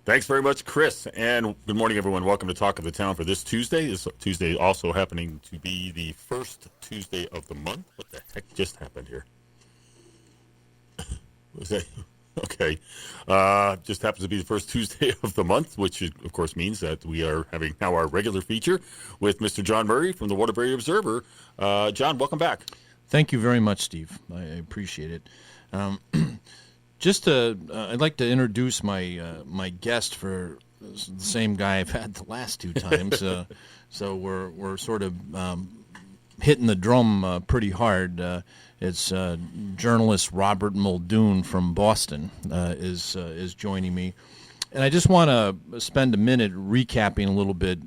Thanks very much, Chris. And good morning, everyone. Welcome to Talk of the Town for this Tuesday. This Tuesday also happening to be the first Tuesday of the month. What the heck just happened here? Was that? Okay. Just happens to be the first Tuesday of the month, which of course means that we are having now our regular feature with Mr. John Murray from the Waterbury Observer. John, welcome back. Thank you very much, Steve. I appreciate it. I'd like to introduce my guest for the same guy I've had the last two times. So we're sort of hitting the drum pretty hard. It's journalist Robert Muldoon from Boston is joining me, and I just want to spend a minute recapping a little bit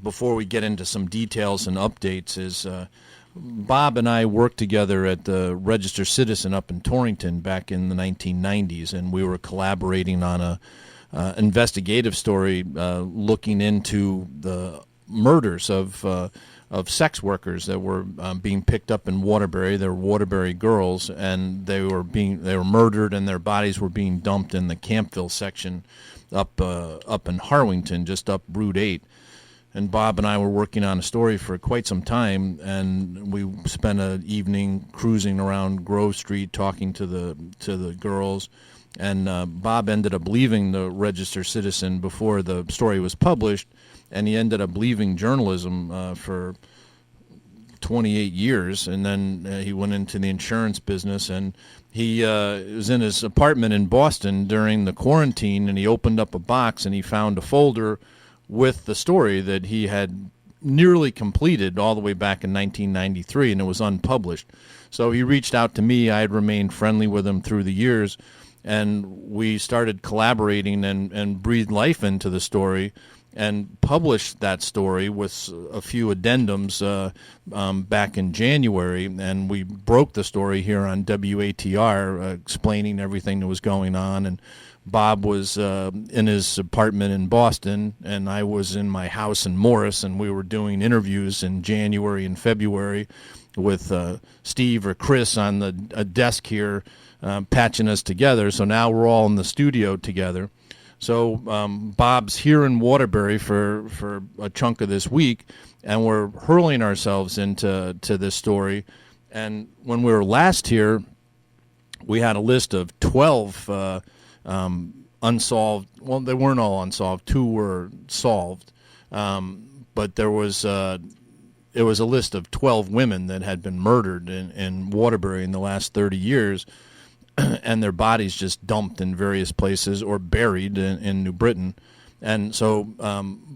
before we get into some details and updates. Bob and I worked together at the Register Citizen up in Torrington back in the 1990s, and we were collaborating on a investigative story looking into the murders of sex workers that were being picked up in Waterbury. They were Waterbury girls, and they were murdered, and their bodies were being dumped in the Campville section up in Harwinton, just up Route 8. And Bob and I were working on a story for quite some time, and we spent an evening cruising around Grove Street talking to the girls. And Bob ended up leaving the Register Citizen before the story was published, and he ended up leaving journalism for 28 years, and then he went into the insurance business, and he was in his apartment in Boston during the quarantine, and he opened up a box, and he found a folder with the story that he had nearly completed all the way back in 1993, and it was unpublished. So he reached out to me. I had remained friendly with him through the years, and we started collaborating and breathed life into the story and published that story with a few addendums back in January, and we broke the story here on WATR, explaining everything that was going on. And Bob was in his apartment in Boston, and I was in my house in Morris, and we were doing interviews in January and February with Steve or Chris on a desk here patching us together. So now we're all in the studio together. So Bob's here in Waterbury for a chunk of this week, and we're hurling ourselves into this story. And when we were last here, we had a list of 12 unsolved. Well, they weren't all unsolved. 2 were solved, but it was a list of 12 women that had been murdered in Waterbury in the last 30 years. And their bodies just dumped in various places or buried in New Britain. And so,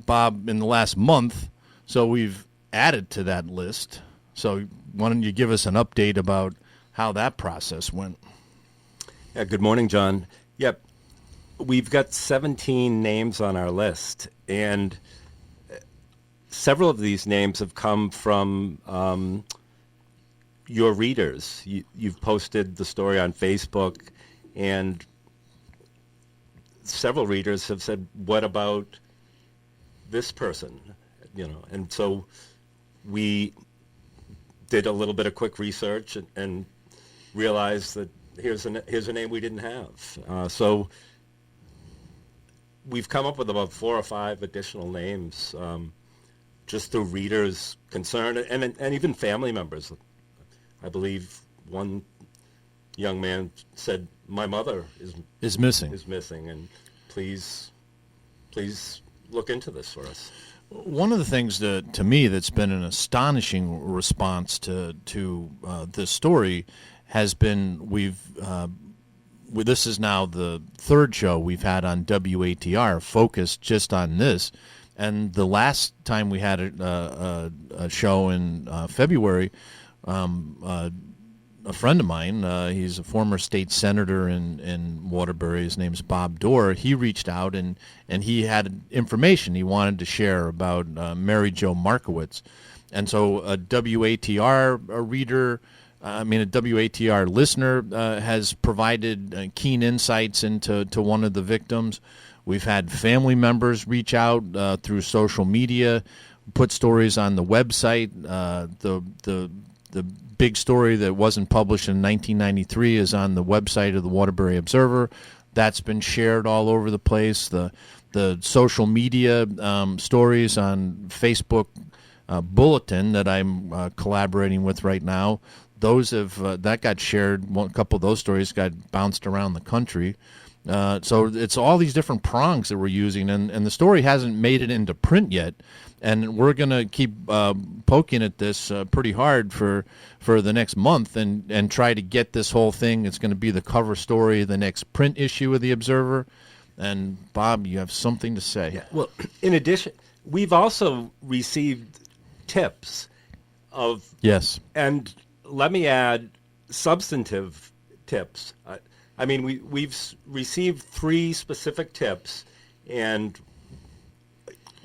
Bob, in the last month, so we've added to that list. So why don't you give us an update about how that process went? Yeah, good morning, John. Yep, we've got 17 names on our list, and several of these names have come from your readers. You've posted the story on Facebook, and several readers have said, what about this person? And so we did a little bit of quick research and realized that here's a name we didn't have. So we've come up with about 4 or 5 additional names just through readers' concern and even family members. I believe one young man said, "My mother is missing, and please look into this for us." One of the things that, to me, that's been an astonishing response to this story has been this is now the 3rd show we've had on WATR focused just on this, and the last time we had a show in February. A friend of mine, he's a former state senator in Waterbury, his name's Bob Dorr, he reached out and he had information he wanted to share about Mary Jo Markowitz. And so a WATR reader, a WATR listener has provided keen insights into one of the victims. We've had family members reach out through social media, put stories on the website. The big story that wasn't published in 1993 is on the website of the Waterbury Observer. That's been shared all over the place. The social media stories on Facebook bulletin that I'm collaborating with right now, those have that got shared. A couple of those stories got bounced around the country. So it's all these different prongs that we're using, and the story hasn't made it into print yet. And we're going to keep poking at this pretty hard for the next month and try to get this whole thing. It's going to be the cover story of the next print issue of the Observer. And, Bob, you have something to say. Yeah. Well, in addition, we've also received tips of... Yes. And let me add substantive tips. I mean, we've received 3 specific tips, and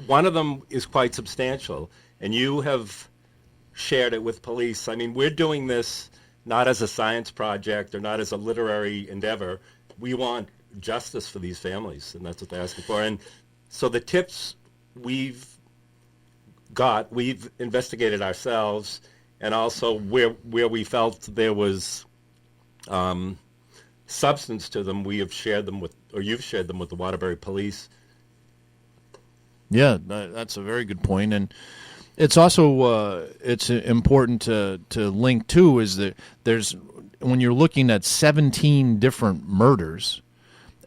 one of them is quite substantial, and you have shared it with police. I mean, we're doing this not as a science project or not as a literary endeavor. We want justice for these families, and that's what they're asking for. And so the tips we've investigated ourselves, and also where we felt there was substance to them, you've shared them with the Waterbury police. Yeah, that's a very good point, and it's also it's important to link too is that there's when you're looking at 17 different murders,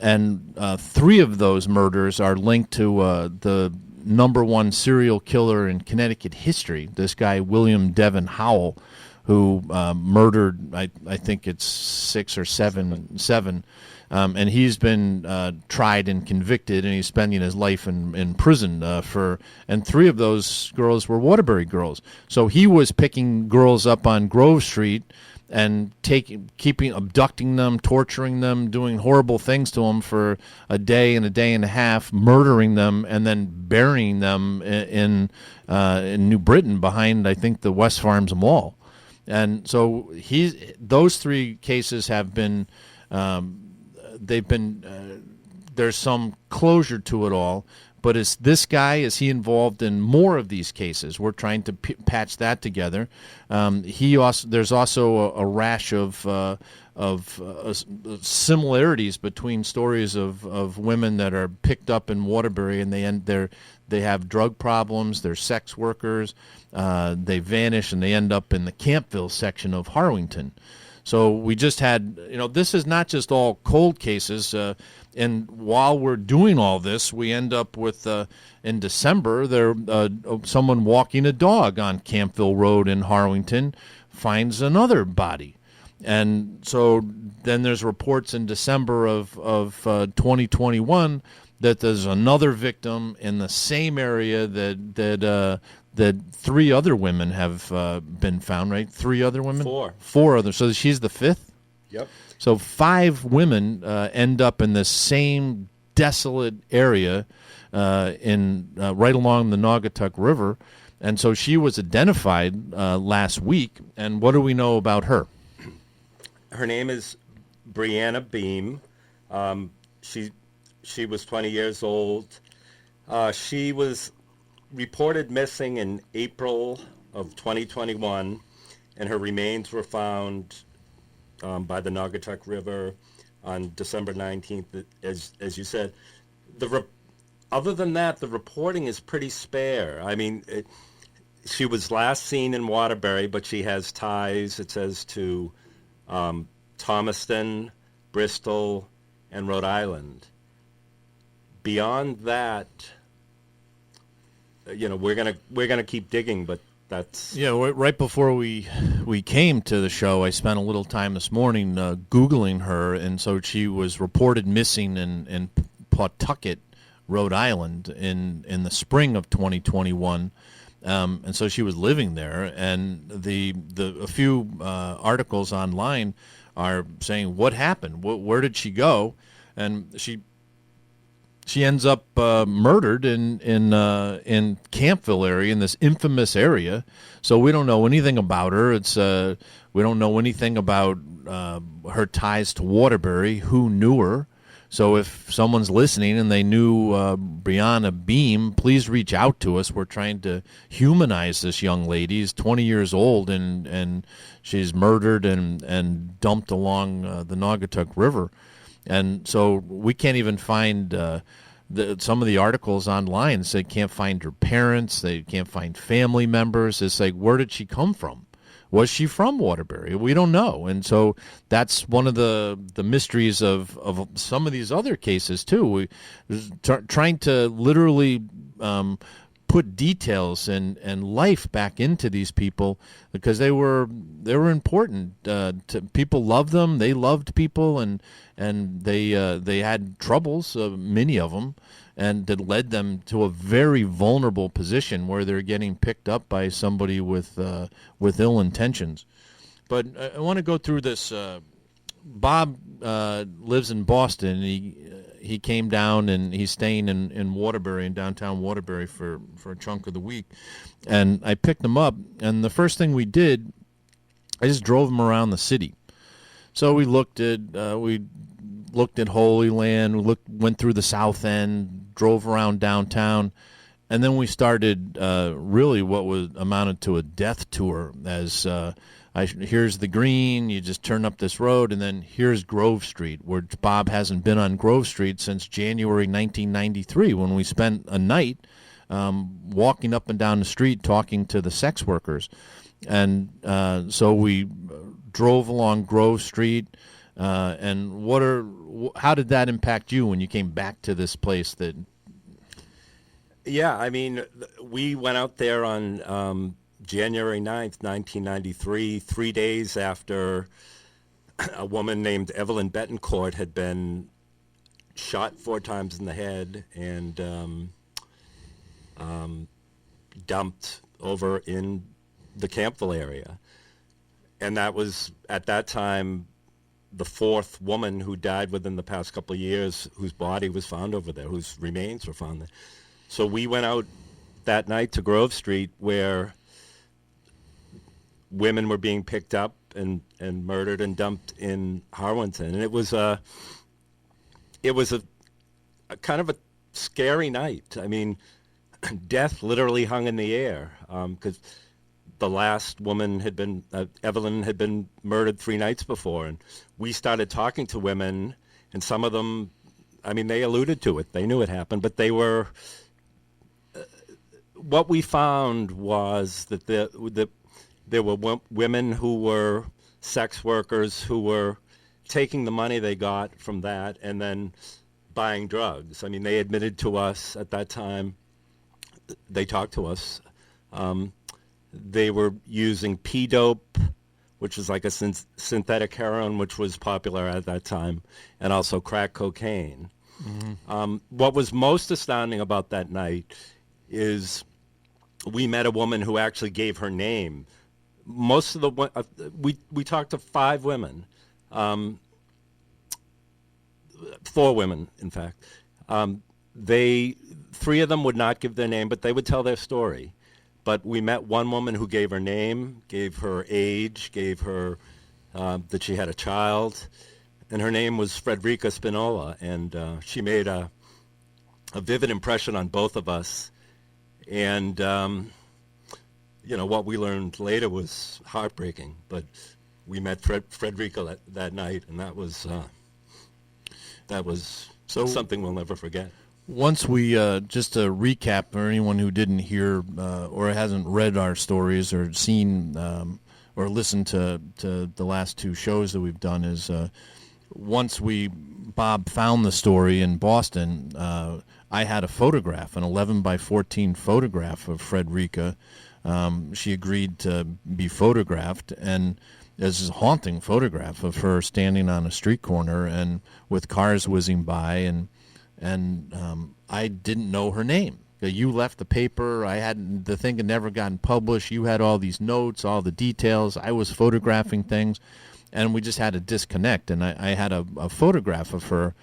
and 3 of those murders are linked to the #1 serial killer in Connecticut history, this guy William Devon Howell, who murdered, I think it's 6 or 7, and he's been tried and convicted, and he's spending his life in prison and 3 of those girls were Waterbury girls. So he was picking girls up on Grove Street and abducting them, torturing them, doing horrible things to them for a day and a half, murdering them, and then burying them in New Britain behind, I think, the West Farms Mall. And so those 3 cases have been, there's some closure to it all. But is he involved in more of these cases? We're trying to patch that together. There's also a rash of similarities between stories of women that are picked up in Waterbury, and they have drug problems. They're sex workers. They vanish, and they end up in the Campville section of Harwinton. So we just had, this is not just all cold cases. And while we're doing all this, we end up with, in December, someone walking a dog on Campville Road in Harwinton finds another body. And so then there's reports in December of 2021 that there's another victim in the same area that 3 other women have been found, right? 3 other women? 4. 4 others. So she's the 5th? Yep. So 5 women end up in the same desolate area right along the Naugatuck River. And so she was identified last week. And what do we know about her? Her name is Brianna Beam. She was 20 years old. She was reported missing in April of 2021, and her remains were found by the Naugatuck River on December 19th, as you said. Other than that, the reporting is pretty spare. I mean, she was last seen in Waterbury, but she has ties, it says, to Thomaston, Bristol, and Rhode Island. Beyond that, we're gonna keep digging, but that's... Yeah, right before we came to the show, I spent a little time this morning Googling her, and so she was reported missing in Pawtucket, Rhode Island in the spring of 2021, and so she was living there, and a few articles online are saying, what happened? Where did she go? And she ends up murdered in Campville area, in this infamous area. So we don't know anything about her. We don't know anything about her ties to Waterbury, who knew her. So if someone's listening and they knew Brianna Beam, please reach out to us. We're trying to humanize this young lady. She's 20 years old, and she's murdered and dumped along the Naugatuck River. And so we can't even find some of the articles online say can't find her parents, they can't find family members. It's like, where did she come from? Was she from Waterbury? We don't know. And so that's one of the mysteries of some of these other cases, too. Trying to literally put details and life back into these people, because they were important. People loved them. They loved people, and they had troubles, many of them, and that led them to a very vulnerable position where they're getting picked up by somebody with ill intentions. But I want to go through this. Bob lives in Boston. He came down, and he's staying in Waterbury, in downtown Waterbury, for a chunk of the week. And I picked him up, and the first thing we did, I just drove him around the city. So we looked at Holy Land, went through the South End, drove around downtown, and then we started really what was amounted to a death tour. As here's the green, you just turn up this road, and then here's Grove Street, where Bob hasn't been on Grove Street since January 1993, when we spent a night walking up and down the street talking to the sex workers. And so we drove along Grove Street. And how did that impact you when you came back to this place? Yeah, I mean, we went out there on January 9th, 1993, 3 days after a woman named Evelyn Betancourt had been shot 4 times in the head and dumped over in the Campville area. And that was, at that time, the 4th woman who died within the past couple of years whose body was found over there, whose remains were found there. So we went out that night to Grove Street, where women were being picked up and murdered and dumped in Harwinton. And it was a kind of a scary night. I mean, death literally hung in the air, because the last woman had been, Evelyn had been murdered 3 nights before. And we started talking to women, and some of them, I mean, they alluded to it. They knew it happened, but they were, what we found was that there were women who were sex workers who were taking the money they got from that and then buying drugs. I mean, they admitted to us at that time, they talked to us, they were using P-dope, which is like a synthetic heroin, which was popular at that time, and also crack cocaine. Mm-hmm. What was most astounding about that night is we met a woman who actually gave her name. Most of the we talked to 5 women, 4 women, in fact. 3 of them would not give their name, but they would tell their story. But we met one woman who gave her name, gave her age, gave her that she had a child, and her name was Frederica Spinola, and she made a vivid impression on both of us. And you know, what we learned later was heartbreaking, but we met Frederica that night, and that was something we'll never forget. Once we, just to recap for anyone who didn't hear or hasn't read our stories or seen or listened to the last 2 shows that we've done, is once Bob found the story in Boston, I had a photograph, an 11 by 14 photograph of Frederica. She agreed to be photographed, and there's this haunting photograph of her standing on a street corner and with cars whizzing by, and I didn't know her name. You left the paper. The thing had never gotten published. You had all these notes, all the details. I was photographing things, and we just had a disconnect. And I had a photograph of her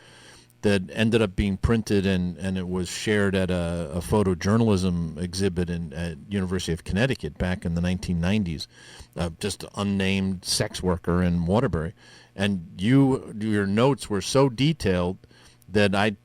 that ended up being printed, and it was shared at a photojournalism exhibit at University of Connecticut back in the 1990s. Just an unnamed sex worker in Waterbury. And your notes were so detailed that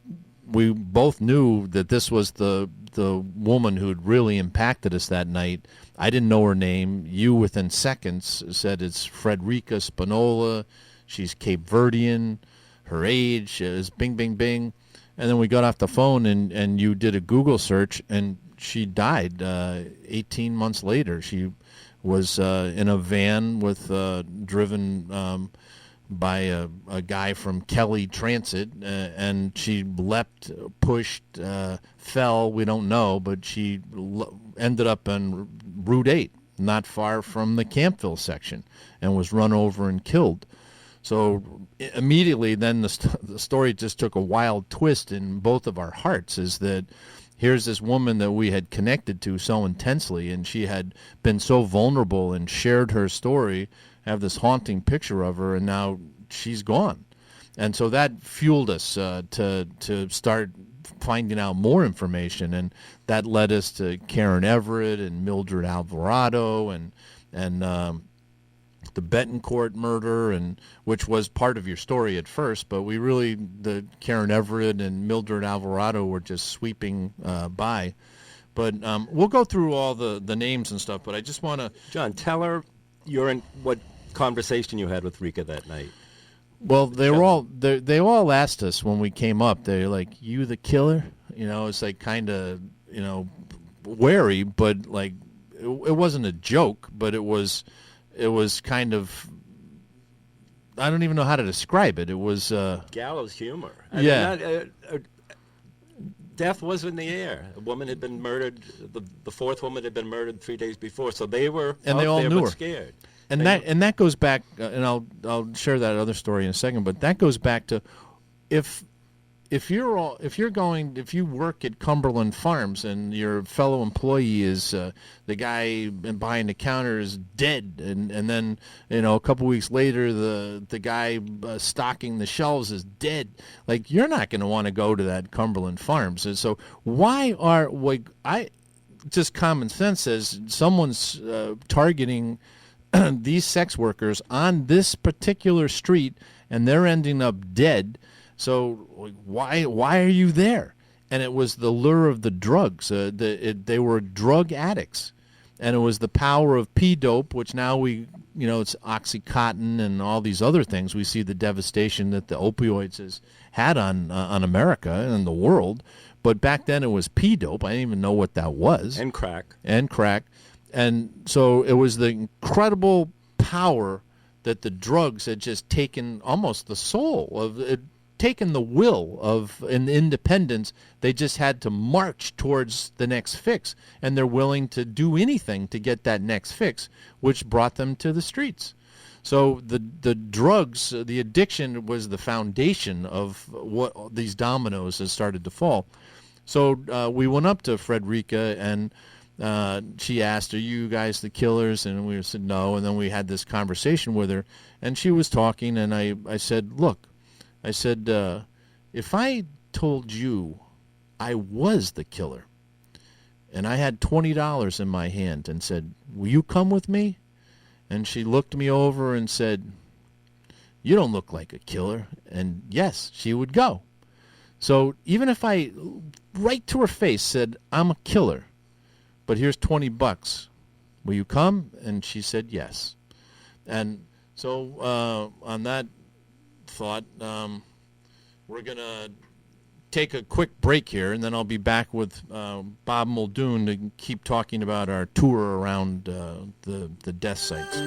we both knew that this was the woman who had really impacted us that night. I didn't know her name. You, within seconds, said it's Frederica Spinola. She's Cape Verdean. her age. It was bing, bing, bing. And then we got off the phone, and you did a Google search, and she died 18 months later. She was in a van with driven by a guy from Kelly Transit, and she leapt, pushed, fell, we don't know, but she ended up on Route 8, not far from the Campville section, and was run over and killed. So immediately then the story just took a wild twist in both of our hearts, is that here's this woman that we had connected to so intensely, and she had been so vulnerable and shared her story, have this haunting picture of her, and now she's gone. And so that fueled us to start finding out more information, and that led us to Karen Everett and Mildred Alvarado and the Betancourt murder, and which was part of your story at first, but the Karen Everett and Mildred Alvarado were just sweeping by. But we'll go through all the names and stuff, but I just want to... John, tell her what conversation you had with Rika that night. Well, they all asked us when we came up, they're like, "You the killer?" It's like kind of, wary, but like it wasn't a joke, but it was kind of, I don't even know how to describe it. It was gallows humor. Death was in the air. A woman had been murdered. The fourth woman had been murdered 3 days before. So they were they all knew her, scared. And that goes back, and I'll share that other story in a second. But that goes back to if you work at Cumberland Farms and your fellow employee is the guy behind the counter is dead, and then a couple weeks later the guy stocking the shelves is dead, like you're not going to want to go to that Cumberland Farms. And so just common sense says someone's targeting these sex workers on this particular street, and they're ending up dead. So why are you there? And it was the lure of the drugs. They were drug addicts, and it was the power of P-dope, which now it's OxyContin and all these other things. We see the devastation that the opioids has had on America and the world. But back then it was P-dope. I didn't even know what that was. And crack. And so it was the incredible power that the drugs had just taken almost the soul of it, taken the will of an independence. They just had to march towards the next fix, and they're willing to do anything to get that next fix, which brought them to the streets. So the drugs, the addiction was the foundation of what these dominoes has started to fall. So we went up to Frederica, and she asked, "Are you guys the killers?" And we said no. And then we had this conversation with her, and she was talking, and I said, "Look," I said, "if I told you I was the killer, and I had $20 in my hand and said, 'Will you come with me?' And she looked me over and said, 'You don't look like a killer.' And yes, she would go. So even if I, right to her face, said, 'I'm a killer, but here's $20, will you come?' And she said yes. And so on that thought, we're going to take a quick break here, and then I'll be back with Bob Muldoon to keep talking about our tour around the death sites.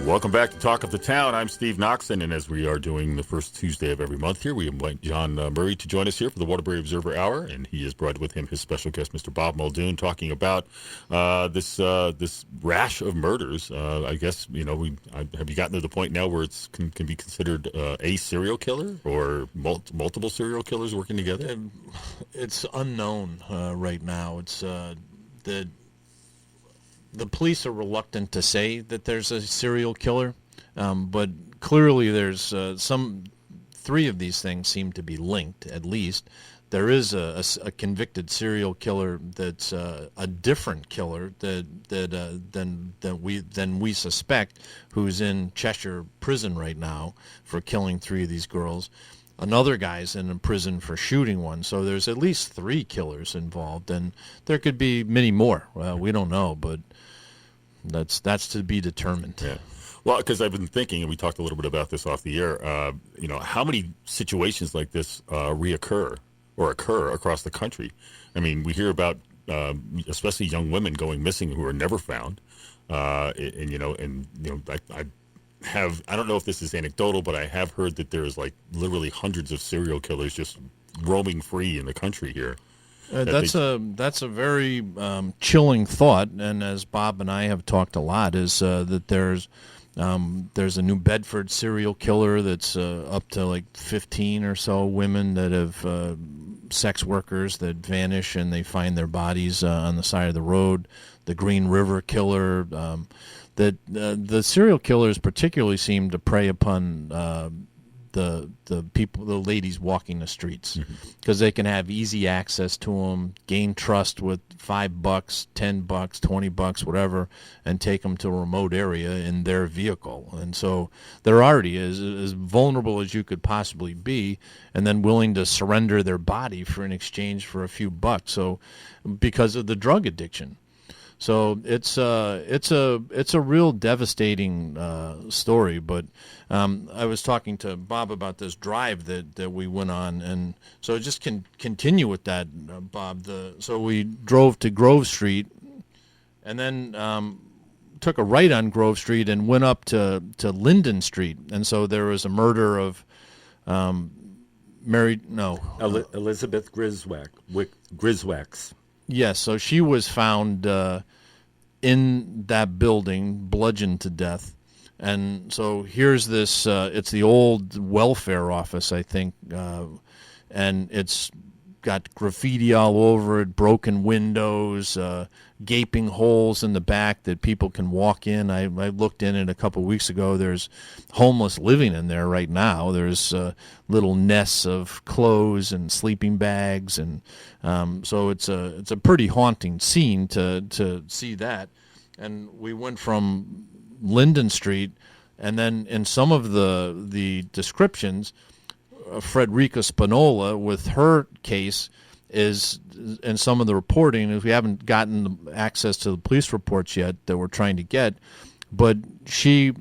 Welcome back to Talk of the Town. I'm Steve Noxon, and as we are doing the first Tuesday of every month here, we invite John Murray to join us here for the Waterbury Observer Hour, and he has brought with him his special guest, Mr. Bob Muldoon, talking about this rash of murders. I guess, have you gotten to the point now where it can be considered a serial killer or multiple serial killers working together? It's unknown right now. It's the police are reluctant to say that there's a serial killer, but clearly there's three of these things seem to be linked, at least. There is a convicted serial killer that's a different killer than we suspect, who's in Cheshire prison right now for killing three of these girls. Another guy's in prison for shooting one. So there's at least three killers involved, and there could be many more. We don't know, but that's to be determined. Yeah. Well, because I've been thinking, and we talked a little bit about this off the air, how many situations like this reoccur or occur across the country? I mean, we hear about especially young women going missing who are never found. I don't know if this is anecdotal, but I have heard that there's like literally hundreds of serial killers just roaming free in the country here. That's a very chilling thought, and as Bob and I have talked a lot, is that there's a New Bedford serial killer that's up to like 15 or so women that have sex workers that vanish and they find their bodies on the side of the road. The Green River killer. That the serial killers particularly seem to prey upon the people, the ladies walking the streets, because they can have easy access to them, gain trust with $5, $10, $20, whatever, and take them to a remote area in their vehicle. And so they're already as vulnerable as you could possibly be, and then willing to surrender their body in exchange for a few bucks. So because of the drug addiction. So it's a real devastating story. But I was talking to Bob about this drive that we went on, and so just continue with that, Bob. So we drove to Grove Street, and then took a right on Grove Street and went up to Linden Street, and so there was a murder of Elizabeth Griswax. Yes, so she was found in that building, bludgeoned to death. And so here's this, it's the old welfare office, I think, and it's got graffiti all over it, broken windows, gaping holes in the back that people can walk in. I looked in it a couple of weeks ago. There's homeless living in there right now. There's little nests of clothes and sleeping bags, and so it's a pretty haunting scene to see that. And we went from Linden Street, and then in some of the descriptions, Frederica Spinola with her case is, and some of the reporting is, we haven't gotten access to the police reports yet that we're trying to get, but she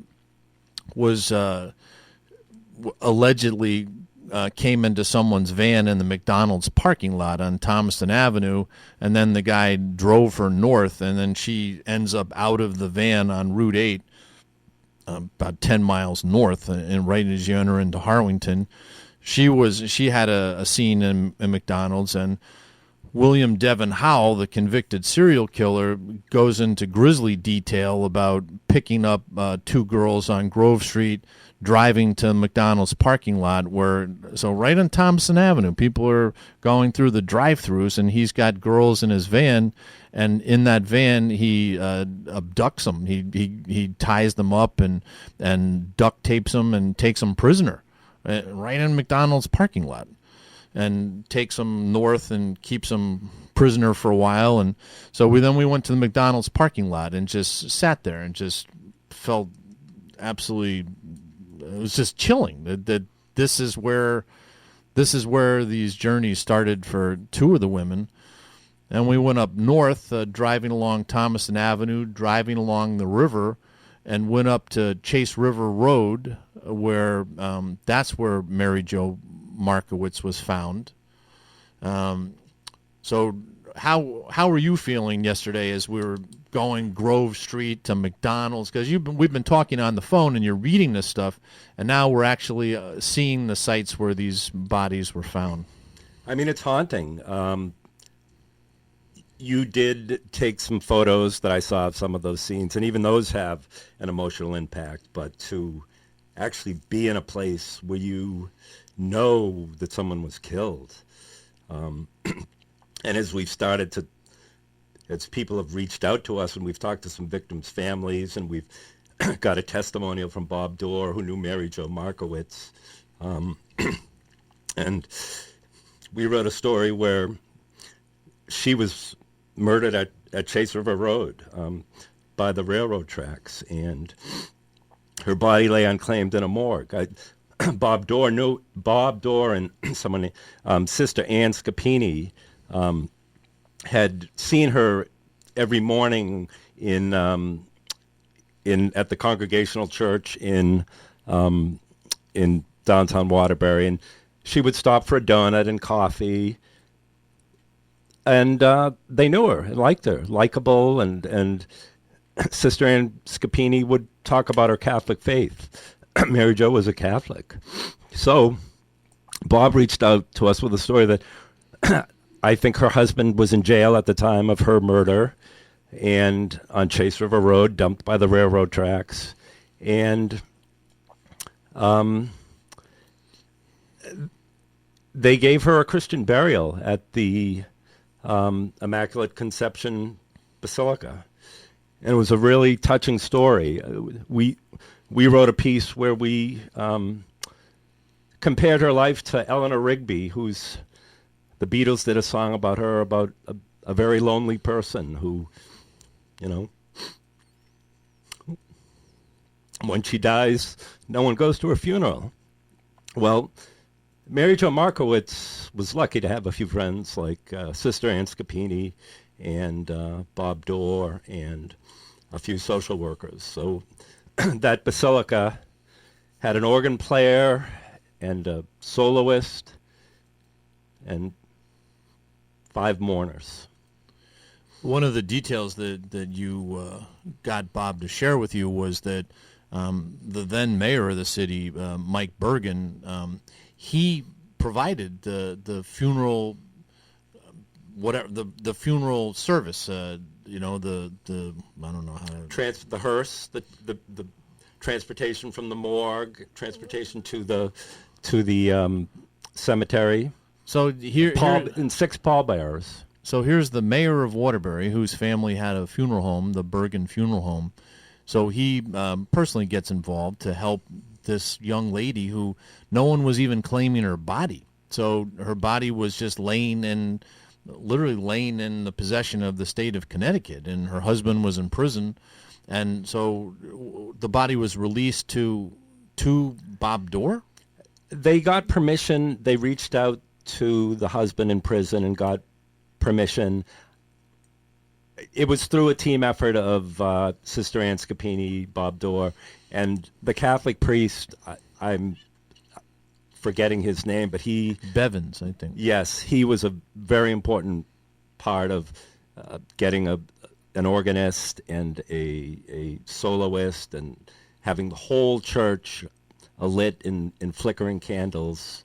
was allegedly came into someone's van in the McDonald's parking lot on Thomaston Avenue, and then the guy drove her north, and then she ends up out of the van on Route 8, about 10 miles north, and right as you enter into Harwinton. She had a scene in McDonald's, and William Devon Howell, the convicted serial killer, goes into grisly detail about picking up two girls on Grove Street, driving to McDonald's parking lot, so right on Thompson Avenue, people are going through the drive-thrus, and he's got girls in his van, and in that van he abducts them. He ties them up and duct tapes them and takes them prisoner. Right in McDonald's parking lot, and takes them north and keeps them prisoner for a while. And so we went to the McDonald's parking lot and just sat there and just felt absolutely, it was just chilling that this is where these journeys started for two of the women. And we went up north, driving along Thomaston Avenue, driving along the river, and went up to Chase River Road, where that's where Mary Jo Markowitz was found. So how were you feeling yesterday as we were going Grove Street to McDonald's? Because we've been talking on the phone and you're reading this stuff, and now we're actually seeing the sites where these bodies were found. I mean, it's haunting. You did take some photos that I saw of some of those scenes, and even those have an emotional impact. But to actually be in a place where you know that someone was killed, and as people have reached out to us, and we've talked to some victims' families, and we've got a testimonial from Bob Dorr, who knew Mary Jo Markowitz, and we wrote a story where she was murdered at Chase River Road by the railroad tracks, and her body lay unclaimed in a morgue. Bob Dorr and someone, Sister Ann Scapini, had seen her every morning in at the Congregational Church in downtown Waterbury, and she would stop for a donut and coffee. And they knew her and liked her, likable, and Sister Ann Scapini would talk about her Catholic faith. Mary Jo was a Catholic. So Bob reached out to us with a story that I think her husband was in jail at the time of her murder and on Chase River Road, dumped by the railroad tracks. And they gave her a Christian burial at the Immaculate Conception Basilica. And it was a really touching story. We wrote a piece where we compared her life to Eleanor Rigby, who's the Beatles did a song about her, about a very lonely person who, when she dies, no one goes to her funeral. Well, Mary Jo Markowitz was lucky to have a few friends like Sister Ann Scapini and Bob Dorr and a few social workers. So that basilica had an organ player and a soloist and 5 mourners. One of the details that you got Bob to share with you was that the then mayor of the city, Mike Bergen, he provided the funeral, whatever the funeral service. The I don't know how to the hearse, the transportation from the morgue, transportation to the cemetery. So here and 6 pallbearers. So here's the mayor of Waterbury, whose family had a funeral home, the Bergen Funeral Home. So he personally gets involved to help this young lady who no one was even claiming her body. So her body was just literally laying in the possession of the state of Connecticut, and her husband was in prison. And so the body was released to Bob Dorr? They got permission. They reached out to the husband in prison and got permission. It was through a team effort of Sister Ann Scapini, Bob Dorr, and the Catholic priest. I'm forgetting his name, but Bevins, I think. Yes, he was a very important part of getting an organist and a soloist and having the whole church lit in flickering candles.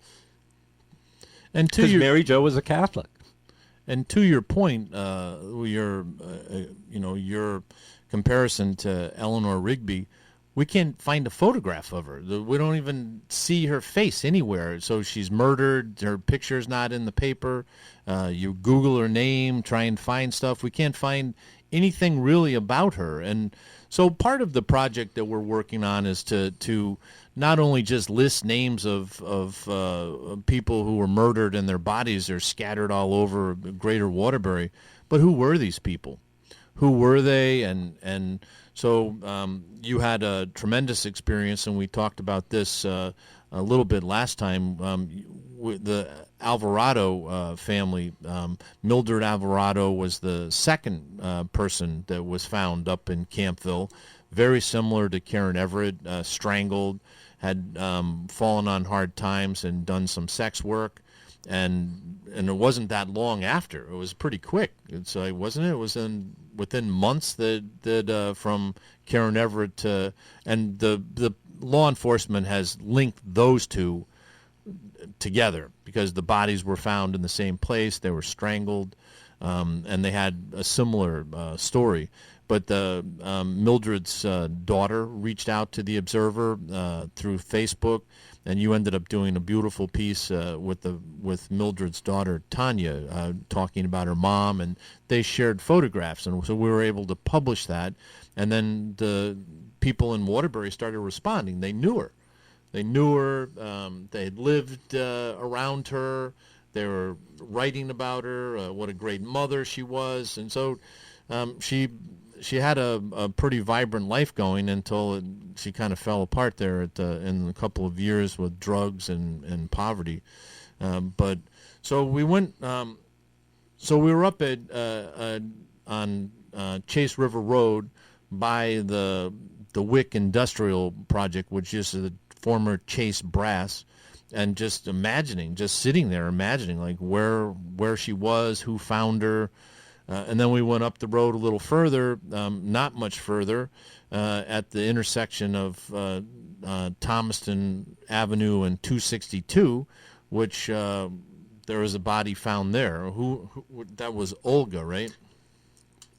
And because Mary Jo was a Catholic. And to your point, your comparison to Eleanor Rigby, we can't find a photograph of her. We don't even see her face anywhere. So she's murdered. Her picture's not in the paper. You Google her name, try and find stuff. We can't find anything really about her. And so part of the project that we're working on is to not only just list names of people who were murdered and their bodies are scattered all over greater Waterbury, but who were these people? Who were they? And so you had a tremendous experience, and we talked about this a little bit last time. The Alvarado family, Mildred Alvarado was the second person that was found up in Campville, very similar to Karen Everett, strangled, had fallen on hard times and done some sex work. And it wasn't that long after. It was pretty quick. Wasn't it? It was within months that from Karen Everett to, and the law enforcement has linked those two together because the bodies were found in the same place. They were strangled, and they had a similar story. But Mildred's daughter reached out to the Observer through Facebook, and you ended up doing a beautiful piece with Mildred's daughter Tanya, talking about her mom, and they shared photographs, and so we were able to publish that. And then the people in Waterbury started responding. They knew her. They knew her. They had lived around her. They were writing about her, what a great mother she was, and so she had a pretty vibrant life going until she kind of fell apart there in a couple of years with drugs and poverty. But so we went. So we were up at on Chase River Road by the the Wick Industrial Project, which is the former Chase Brass, and just sitting there imagining like where she was, who found her. And then we went up the road a little further, not much further, at the intersection of Thomaston Avenue and 262, which there was a body found there. Who that was Olga, right?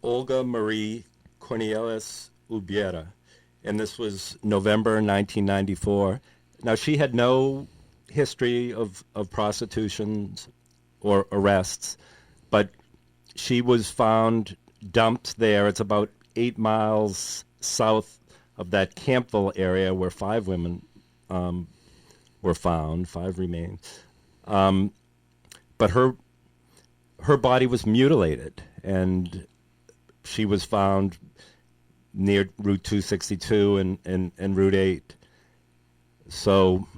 Olga Marie Cornelius Ubiera, and this was November 1994. Now, she had no history of prostitution or arrests, but she was found dumped there. It's about 8 miles south of that Campville area where 5 women were found, 5 remain. But her body was mutilated, and she was found near Route 262 and Route 8. So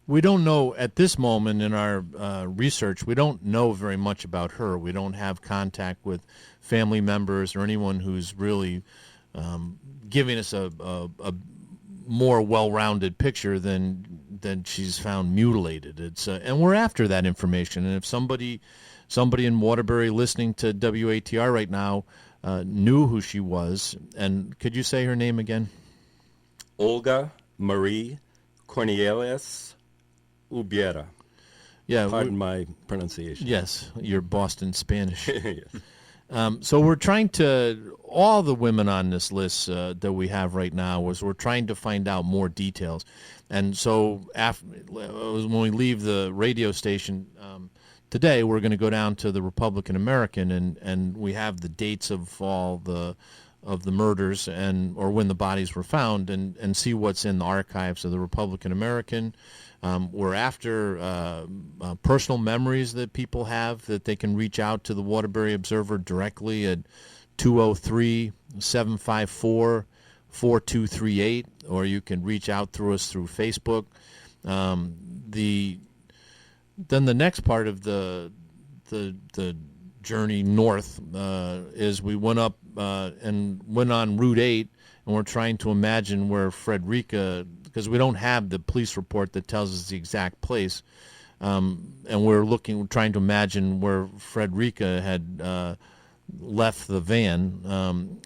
we don't know at this moment in our research, we don't know very much about her. We don't have contact with family members or anyone who's really giving us a more well-rounded picture than she's found mutilated. It's and we're after that information. And if somebody in Waterbury listening to WATR right now knew who she was, and could you say her name again? Olga Marie Cornelius Ubiera. Yeah, Pardon my pronunciation. Yes, your Boston Spanish. Yes. So we're trying to, all the women on this list that we have right now, we're trying to find out more details. And so when we leave the radio station today, we're going to go down to the Republican American, and we have the dates of all the murders or when the bodies were found, and see what's in the archives of the Republican American. We're after personal memories that people have that they can reach out to the Waterbury Observer directly at 203-754-4238, or you can reach out through us through Facebook. Then the next part of the journey north is we went up and went on Route 8, and we're trying to imagine where Frederica, because we don't have the police report that tells us the exact place, and we're trying to imagine where Frederica had left the van,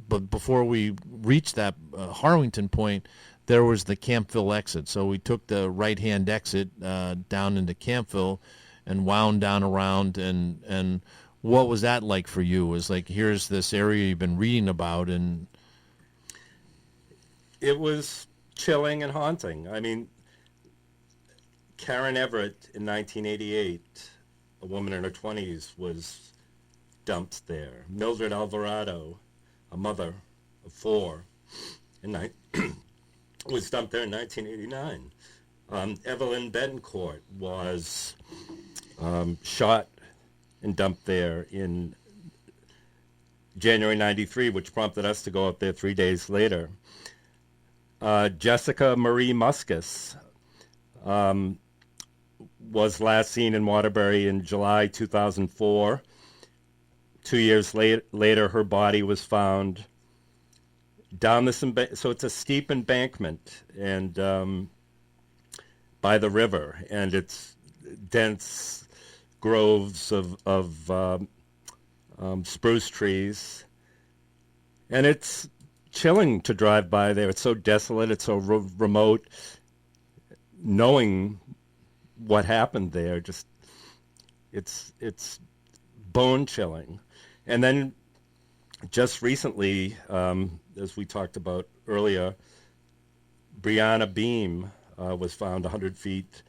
but before we reached that Harwinton point, there was the Campville exit. So we took the right-hand exit down into Campville and wound down around, and what was that like for you? It was like, here's this area you've been reading about, and it was chilling and haunting. I mean, Karen Everett in 1988, a woman in her 20s, was dumped there. Mildred Alvarado, a mother of 4, was dumped there in 1989. Evelyn Betancourt was shot and dumped there in January 93, which prompted us to go up there 3 days later. Jessica Marie Muscus was last seen in Waterbury in July 2004. 2 years later, her body was found down this so it's a steep embankment and by the river, and it's dense groves of spruce trees, and it's chilling to drive by there. It's so desolate, it's so remote. Knowing what happened there, just it's bone chilling. And then just recently, as we talked about earlier, Brianna Beam was found 100 feet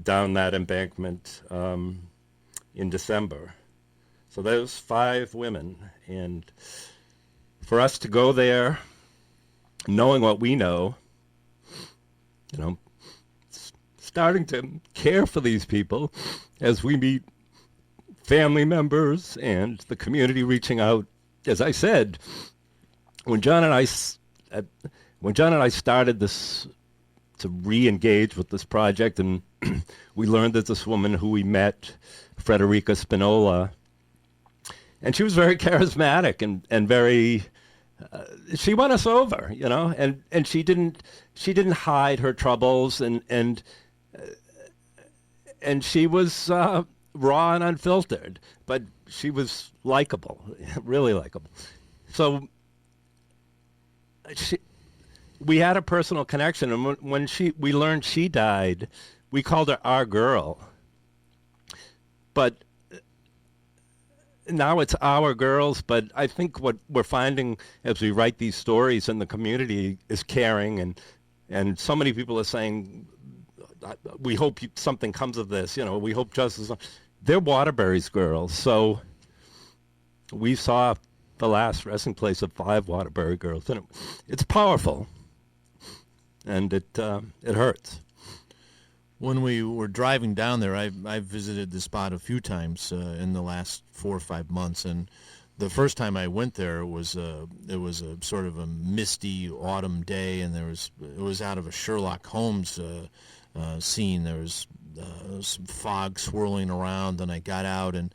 down that embankment in December. So those 5 women, and for us to go there, knowing what we know, starting to care for these people as we meet family members and the community reaching out. As I said, when John and I started this to re-engage with this project, and we learned that this woman who we met, Frederica Spinola, and she was very charismatic and very. She won us over, and she didn't hide her troubles, and she was raw and unfiltered, but she was likable, really likable. So we had a personal connection, and when we learned she died, we called her our girl. But now it's our girls, but I think what we're finding as we write these stories in the community is caring, and so many people are saying, we hope something comes of this, we hope justice. They're Waterbury's girls, so we saw the last resting place of 5 Waterbury girls, and it's powerful, and it hurts. When we were driving down there, I visited the spot a few times in the last 4 or 5 months, and the first time I went there it was a sort of a misty autumn day, and it was out of a Sherlock Holmes scene. There was some fog swirling around, and I got out and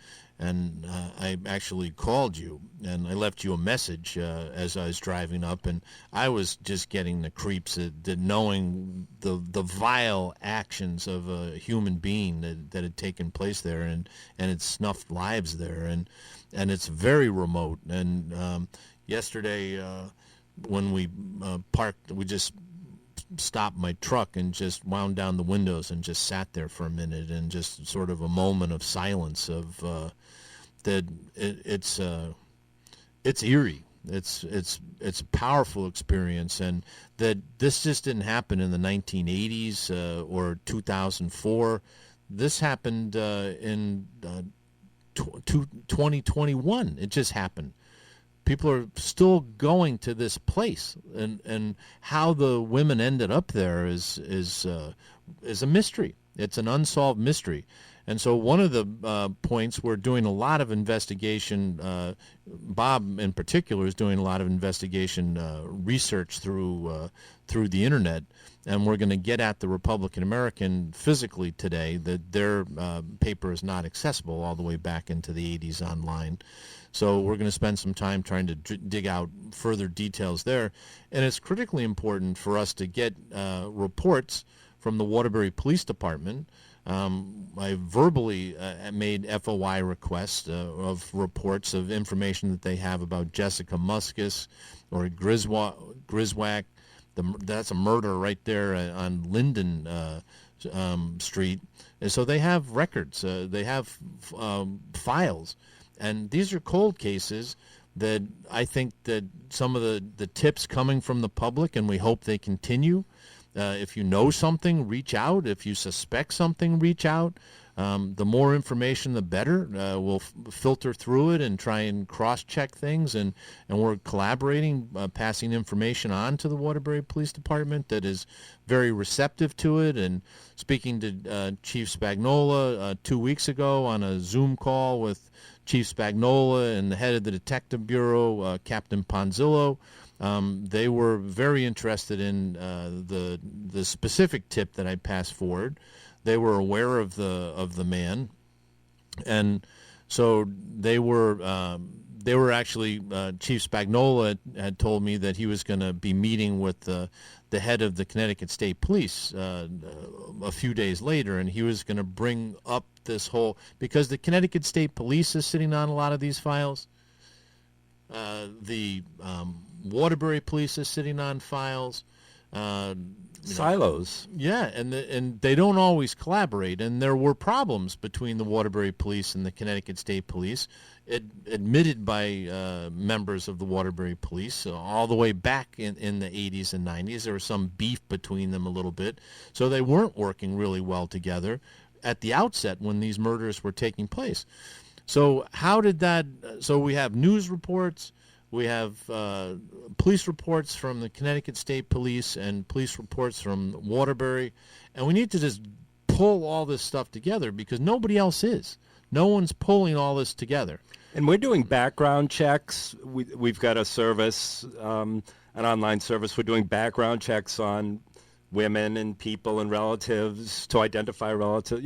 I actually called you, and I left you a message as I was driving up, and I was just getting the creeps at knowing the vile actions of a human being that had taken place there, and it snuffed lives there, and it's very remote. And yesterday when we parked, we just stopped my truck and just wound down the windows and just sat there for a minute, and just sort of a moment of silence of that it's eerie. It's a powerful experience, and that this just didn't happen in the 1980s or 2004. This happened in 2021. It just happened. People are still going to this place, and how the women ended up there is a mystery. It's an unsolved mystery. And so one of the points, we're doing a lot of investigation. Bob, in particular, is doing a lot of investigation research through the internet, and we're going to get at the Republican American physically today. That their paper is not accessible all the way back into the 80s online. So we're going to spend some time trying to dig out further details there. And it's critically important for us to get reports from the Waterbury Police Department. I verbally made FOI requests of reports of information that they have about Jessica Muskus or Griswack. That's a murder right there on Linden Street. And so they have records. They have files. And these are cold cases that I think that some of the tips coming from the public, and we hope they continue. If you know something, reach out. If you suspect something, reach out. The more information, the better. We'll filter through it and try and cross-check things, and we're collaborating, passing information on to the Waterbury Police Department that is very receptive to it, and speaking to Chief Spagnola 2 weeks ago on a Zoom call with Chief Spagnola and the head of the Detective Bureau, Captain Ponzillo. They were very interested in the specific tip that I passed forward. They were aware of the man, and so they were actually Chief Spagnola had told me that he was going to be meeting with the head of the Connecticut State Police a few days later, and he was going to bring up this whole, because the Connecticut State Police is sitting on a lot of these files. The Waterbury Police is sitting on files. Silos. Yeah, and they don't always collaborate, and there were problems between the Waterbury Police and the Connecticut State Police, admitted by members of the Waterbury Police all the way back in the 80s and 90s. There was some beef between them a little bit, so they weren't working really well together at the outset when these murders were taking place. So how did that? So we have news reports. We have police reports from the Connecticut State Police and police reports from Waterbury, and we need to just pull all this stuff together because nobody else is. No one's pulling all this together. And we're doing background checks. We've got a service, an online service. We're doing background checks on women and people and relatives to identify relatives.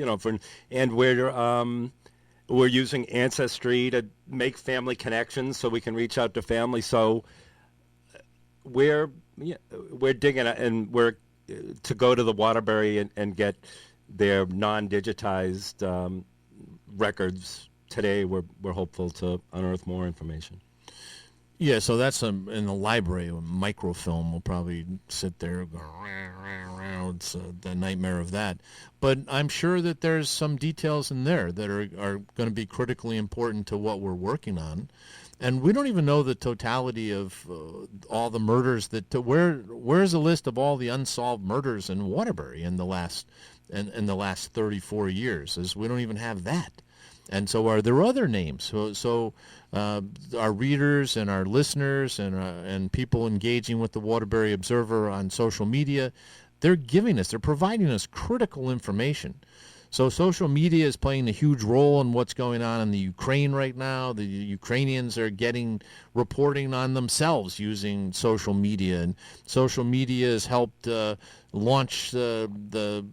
And we're We're using Ancestry to make family connections so we can reach out to family. So we're digging, and we're to go to the Waterbury and get their non-digitized records today. We're hopeful to unearth more information. Yeah, so that's in the library. A microfilm will probably sit there. Go, rah, rah, rah. It's the nightmare of that. But I'm sure that there's some details in there that are going to be critically important to what we're working on. And we don't even know the totality of all the murders where's a list of all the unsolved murders in Waterbury in the last 34 years? As we don't even have that. And so are there other names? So our readers and our listeners and people engaging with the Waterbury Observer on social media, they're providing us critical information. So social media is playing a huge role in what's going on in the Ukraine right now. The Ukrainians are reporting on themselves using social media, and social media has helped launch the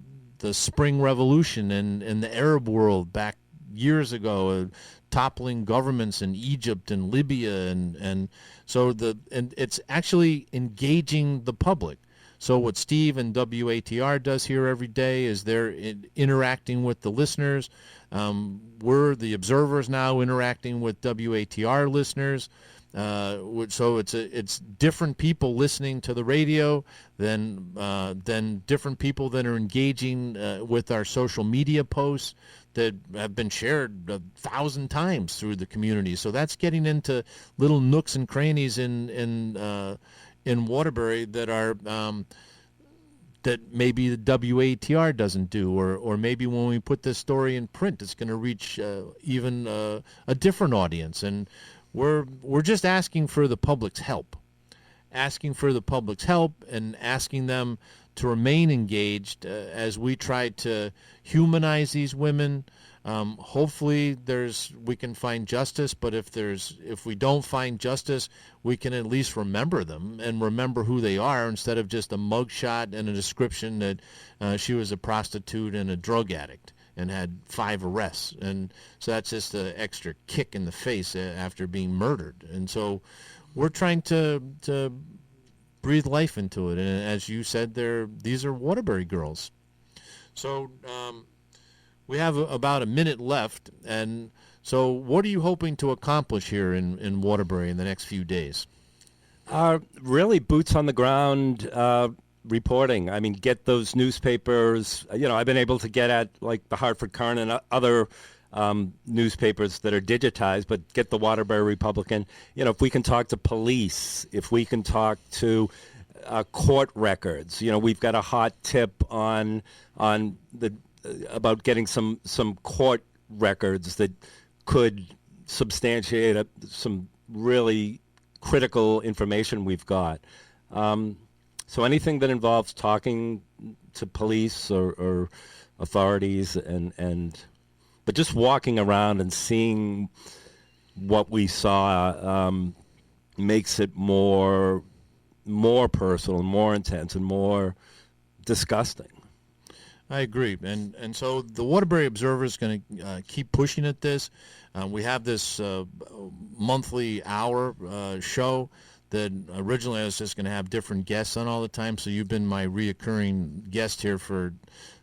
Spring Revolution in the Arab world back years ago, toppling governments in Egypt and Libya, and so it's actually engaging the public. So what Steve and WATR does here every day is they're interacting with the listeners. We're the observers now interacting with WATR listeners. So it's different people listening to the radio than different people that are engaging with our social media posts that have been shared 1,000 times through the community. So that's getting into little nooks and crannies in Waterbury that are that maybe the WATR doesn't do, or maybe when we put this story in print, it's going to reach even a different audience. And we're just asking for the public's help, and asking them to remain engaged as we try to humanize these women. Hopefully we can find justice, but if we don't find justice, we can at least remember them and remember who they are, instead of just a mugshot and a description that she was a prostitute and a drug addict and had 5 arrests. And so that's just an extra kick in the face after being murdered. And so we're trying to breathe life into it. And as you said, these are Waterbury girls. So we have about a minute left. And so what are you hoping to accomplish here in Waterbury in the next few days? Really boots on the ground reporting. I mean, get those newspapers. I've been able to get at like the Hartford Courant and other newspapers that are digitized, but get the Waterbury Republican. If we can talk to police, if we can talk to court records. We've got a hot tip on about getting some court records that could substantiate some really critical information we've got. So anything that involves talking to police or authorities but just walking around and seeing what we saw makes it more personal, more intense, and more disgusting. I agree, and so the Waterbury Observer is going to keep pushing at this. We have this monthly hour show that originally I was just going to have different guests on all the time. So you've been my reoccurring guest here for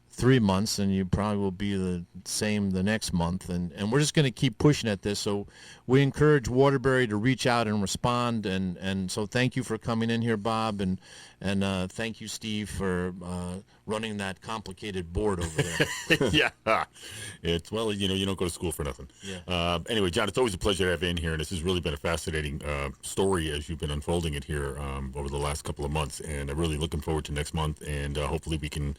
3 months, and you probably will be the same the next month. And we're just going to keep pushing at this. So we encourage Waterbury to reach out and respond. And so thank you for coming in here, Bob, and thank you, Steve, for running that complicated board over there. Yeah, it's you don't go to school for nothing. Yeah. Anyway, John, it's always a pleasure to have you in here, and this has really been a fascinating story as you've been unfolding it here over the last couple of months. And I'm really looking forward to next month, and hopefully we can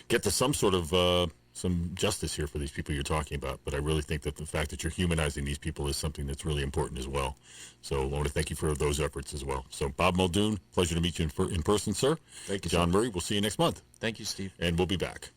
get to some sort of some justice here for these people you're talking about. But I really think that the fact that you're humanizing these people is something that's really important as well. So I want to thank you for those efforts as well. So Bob Muldoon, pleasure to meet you in person, sir. Thank you, John Murray, we'll see you next month. Thank you, Steve. And we'll be back.